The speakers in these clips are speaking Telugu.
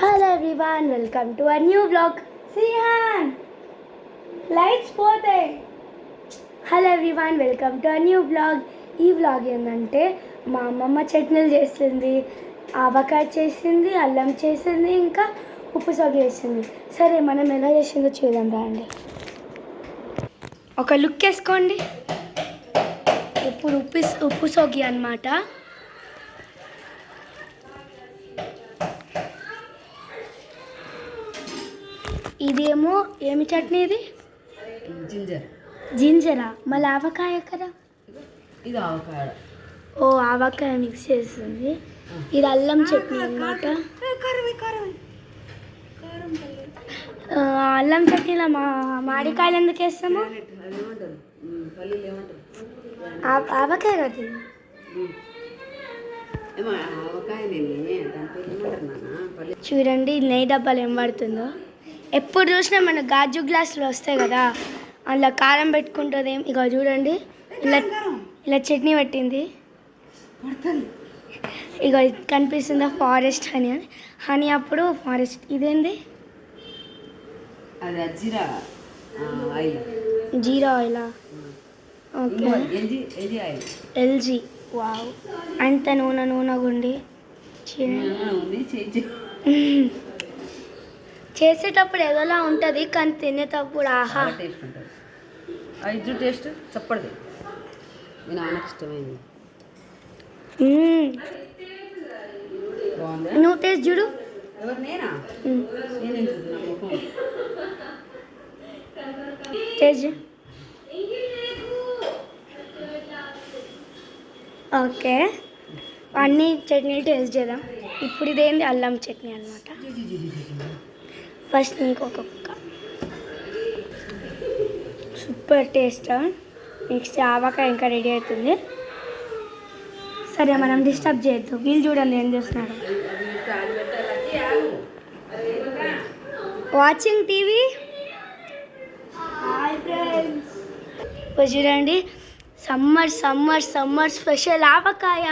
Hello everyone, welcome to a new vlog. Sihan, lights పోతాయి. Hello everyone, welcome to a new vlog. ఈ వ్లాగ్ ఏంటంటే మా అమ్మమ్మ చట్నీలు చేసింది, ఆవకాయ చేసింది, అల్లం చేసింది, ఇంకా ఉప్పు సోగి చేసింది. సరే మనం ఎలా చేసిందో చూద్దాం రండి. ఒక లుక్ వేసుకోండి. ఇప్పుడు ఉప్పు సోగి అన్నమాట. ఇదేమో ఏమి చట్నీ? ఇది జింజరా. మళ్ళీ ఆవకాయ కదా, ఇది ఆవకాయ. ఓ ఆవకాయ మిక్స్ చేస్తుంది. ఇది అల్లం చట్నీ అన్నమాట. అల్లం చట్నీలో మామిడికాయలు ఎందుకు వేస్తాము? ఆవకాయ కదా. చూడండి నెయ్యి డబ్బాలు ఏం పడుతుందో. ఎప్పుడు చూసినా మన గాజు గ్లాసులు వస్తాయి కదా, అందులో కారం పెట్టుకుంటుంది. ఇక చూడండి ఇలా చట్నీ పెట్టింది. ఇక కనిపిస్తుందా ఫారెస్ట్ హనీ. హనీ అప్పుడు ఫారెస్ట్. ఇదేంది? జీరా ఆయిలా? Okay, LG. వావ్, అంత నూనె గుండి. చేసేటప్పుడు ఏదోలా ఉంటుంది, కానీ తినేటప్పుడు ఆహా టేస్ట్ చెప్పడది. మీ నాన్నకి ఇష్టమైంది. నువ్వు టేస్ట్ చూడు. టేస్ట్. ఓకే, అన్ని చట్నీలు టేస్ట్ చేద్దాం. ఇప్పుడు ఇదేంటి? అల్లం చట్నీ అన్నమాట. ఫస్ట్ నీకు ఒక సూపర్ టేస్ట్. నెక్స్ట్ ఆవకాయ ఇంకా రెడీ అవుతుంది. సరే మనం డిస్టర్బ్ చేయొద్దు. వీళ్ళు చూడండి ఏం చేస్తున్నారు. Watching TV. హాయ్ ఫ్రెండ్స్, చూడండి సమ్మర్ సమ్మర్ సమ్మర్ స్పెషల్ ఆవకాయ.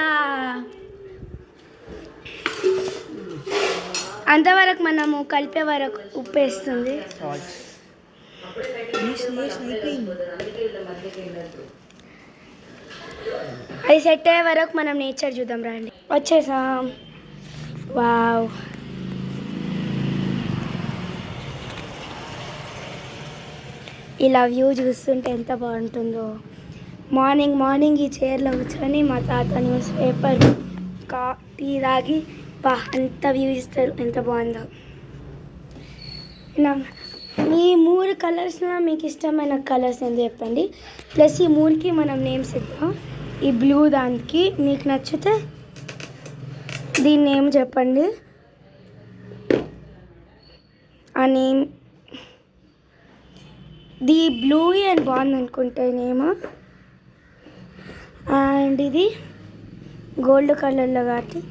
అంతవరకు మనము కలిపే వరకు ఉప్పు వేస్తుంది. అది సెట్ అయ్యే వరకు మనం నేచర్ చూద్దాం రండి. వచ్చేసాం. వావ్, ఇలా వ్యూ చూస్తుంటే ఎంత బాగుంటుందో. మార్నింగ్ ఈ చైర్లో కూర్చొని మా తాత న్యూస్ పేపర్ టీ తాగి అంత వ్యూ ఇస్తారు. ఎంత బాగుందో. ఈ 3 కలర్స్లో మీకు ఇష్టమైన కలర్స్ ఏంటి చెప్పండి. ప్లస్ ఈ 3కి మనం నేమ్స్ ఇద్దాం. ఈ బ్లూ దానికి మీకు నచ్చితే దీని నేమ్ చెప్పండి. ఆ నేమ్ ది బ్లూ అని బాగుంది అనుకుంటే నేమ్. అండ్ ఇది గోల్డ్ కలర్లో కాబట్టి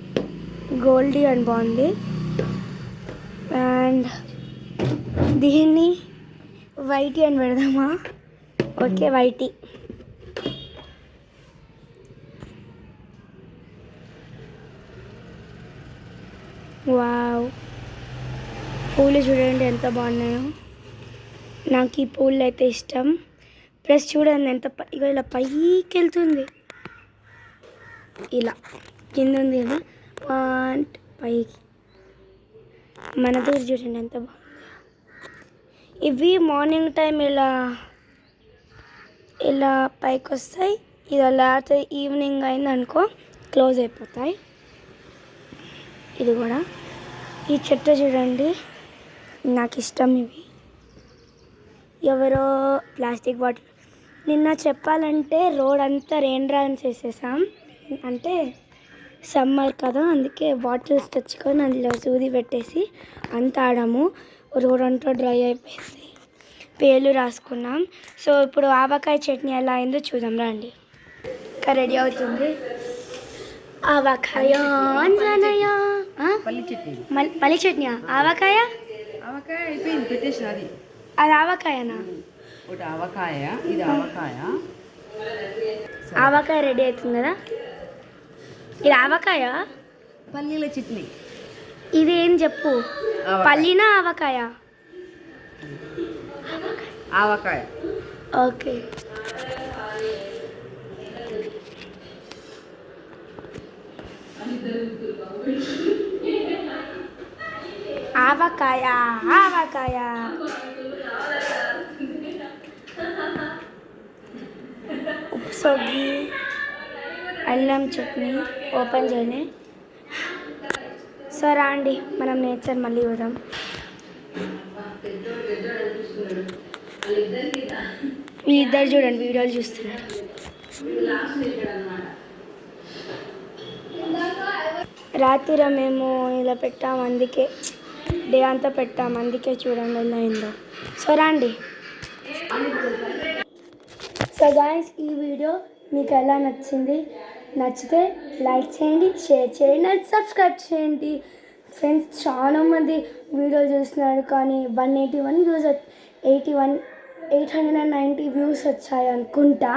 గోల్డీ అని బాగుంది. అండ్ దీన్ని వైటీ అని పెడదామా? Okay, YT. వావ్, పూలు చూడండి ఎంత బాగున్నాయో. నాకు ఈ పూలు అయితే ఇష్టం. ప్లస్ చూడండి ఎంత ఇక ఇలా పైకి వెళ్తుంది. ఇలా కింద ఉంది కదా, పైకి మన దగ్గర చూడండి ఎంత బాగుంది. ఇవి మార్నింగ్ టైం ఇలా పైకి వస్తాయి. ఇది లేకపోతే ఈవినింగ్ అయింది అనుకో క్లోజ్ అయిపోతాయి. ఇది కూడా ఈ చెట్టు చూడండి, నాకు ఇష్టం ఇవి. ఎవరో ప్లాస్టిక్ బాటిల్. నిన్న చెప్పాలంటే రోడ్ అంతా రెయిన్ చేసేసాం. అంటే సమ్మర్ కదా, అందుకే బాటిల్స్ తెచ్చుకొని అందులో సూది పెట్టేసి అంతా ఆడాము. రోడ్ అంతా డ్రై అయిపోయింది. పేర్లు రాసుకున్నాం. సో ఇప్పుడు ఆవకాయ చట్నీ ఎలా అయిందో చూద్దాం రండి. ఇంకా రెడీ అవుతుంది ఆవకాయ. పల్లి చట్నీ. ఆవకాయ అయిపోయింది, పెట్టేసిన. అది ఆవకాయనా? ఒకటి ఆవకాయ, ఇది ఆవకాయ. ఆవకాయ రెడీ అవుతుంది కదా. ఇది ఆవకాయ. పల్లీల చట్నీ. ఇది ఏం చెప్పు, ఆవకాయ. పల్లినా ఆవకాయ? ఆవకాయ. ఓకే. ఆవకాయ ఆవకాయ. ఉప్పు సొగ్గి, అల్లం చట్నీ ఓపెన్ చేయలే. సరే అండి, మనం నేచర్ మళ్ళీ పోదాం. వీళ్ళిద్దరు చూడండి వీడియోలు చూస్తున్నారు. రాత్రి మేము ఇలా పెట్టాము, అందుకే డే అంతా పెట్టాము, అందుకే చూడండి ఎలా అయిందో. సో రండి. సో గాయ్స్, ఈ వీడియో మీకు ఎలా నచ్చింది? నచ్చితే లైక్ చేయండి, షేర్ చేయండి అండ్ సబ్స్క్రైబ్ చేయండి. ఫ్రెండ్స్, చాలామంది వీడియోలు చూస్తున్నారు కానీ 890 వ్యూస్ వచ్చాయి అనుకుంటా,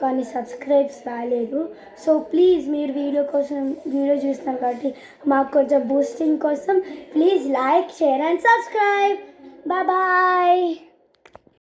కానీ సబ్స్క్రైబ్స్ రాలేదు. సో ప్లీజ్, మీరు వీడియో చూస్తున్నారు కాబట్టి మాకు కొంచెం బూస్టింగ్ కోసం please like, share and subscribe. Bye.